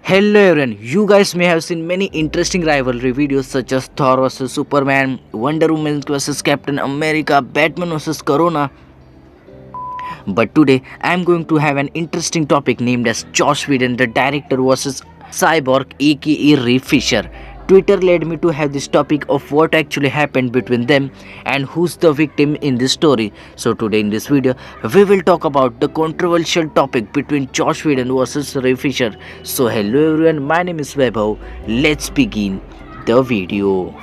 Hello everyone, you guys may have seen many interesting rivalry videos such as Thor vs Superman, Wonder Woman vs Captain America, Batman vs Corona. But today I am going to have an interesting topic named as Joss Whedon, the director vs Cyborg aka Ray Fisher. Twitter led me to have this topic of what actually happened between them and who's the victim in this story. So today in this video, we will talk about the controversial topic between Joss Whedon versus Ray Fisher. So hello everyone, my name is Vaibhav. Let's begin the video.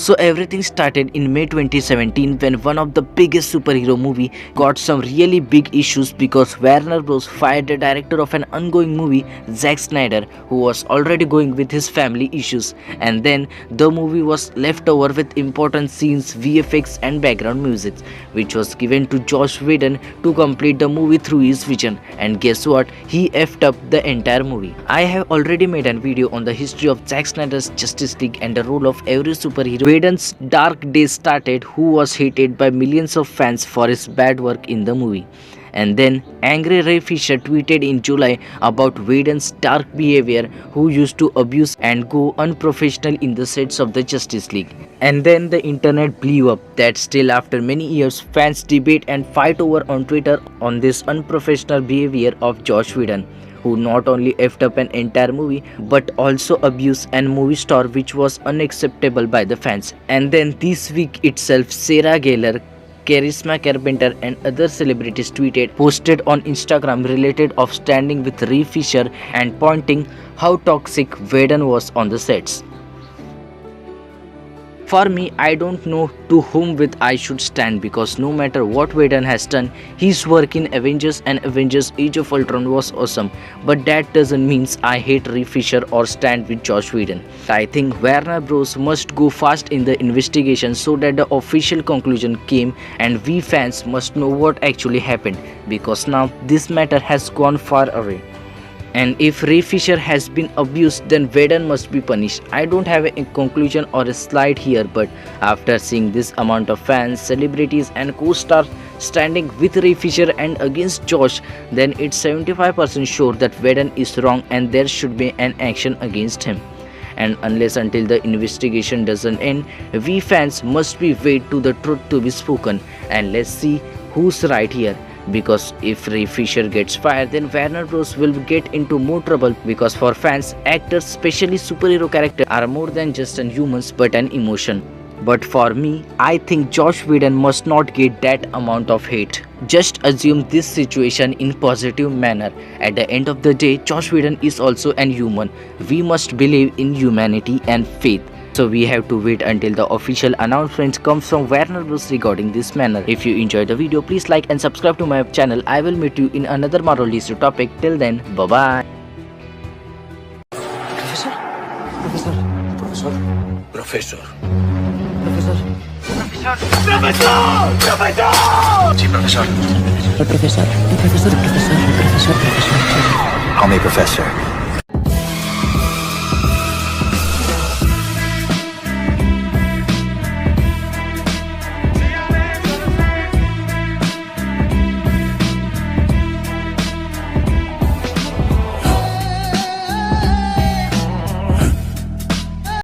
So everything started in May 2017 when one of the biggest superhero movie got some really big issues because Warner Bros fired the director of an ongoing movie, Zack Snyder, who was already going with his family issues, and then the movie was left over with important scenes, VFX and background music, which was given to Joss Whedon to complete the movie through his vision. And guess what? He effed up the entire movie. I have already made a video on the history of Zack Snyder's Justice League and the role of every superhero. Whedon's dark days started, who was hated by millions of fans for his bad work in the movie. And then angry Ray Fisher tweeted in July about Whedon's dark behavior, who used to abuse and go unprofessional in the sets of the Justice League. And then the internet blew up that still after many years fans debate and fight over on Twitter on this unprofessional behavior of Joss Whedon, who not only effed up an entire movie but also abused an movie star, which was unacceptable by the fans. And then this week itself, Sarah Gellar, Charisma Carpenter and other celebrities posted on Instagram related of standing with Ray Fisher and pointing how toxic Whedon was on the sets. For me, I don't know to whom with I should stand, because no matter what Whedon has done, his work in Avengers and Avengers Age of Ultron was awesome. But that doesn't mean I hate Ray Fisher or stand with Joss Whedon. I think Warner Bros must go fast in the investigation so that the official conclusion came and we fans must know what actually happened, because now this matter has gone far away. And if Ray Fisher has been abused, then Whedon must be punished. I don't have a conclusion or a slide here, but after seeing this amount of fans, celebrities and co-stars standing with Ray Fisher and against Josh, then it's 75% sure that Whedon is wrong and there should be an action against him. And unless until the investigation doesn't end, we fans must be wait to the truth to be spoken, and let's see who's right here. Because if Ray Fisher gets fired, then Warner Bros will get into more trouble, because for fans, actors, especially superhero characters, are more than just an humans but an emotion. But for me, I think Joss Whedon must not get that amount of hate. Just assume this situation in positive manner. At the end of the day, Joss Whedon is also an human. We must believe in humanity and faith. So we have to wait until the official announcement comes from Warner Bros regarding this manner. If you enjoyed the video, please like and subscribe to my channel. I will meet you in another Marvel topic. Till then, bye bye. Profesor. Profesor. Profesor. Profesor. Profesor. ¡Profesor! ¡Profesor! ¡Profesor! Sí, profesor. El profesor. El profesor. El profesor. El profesor. El profesor. Call me Professor.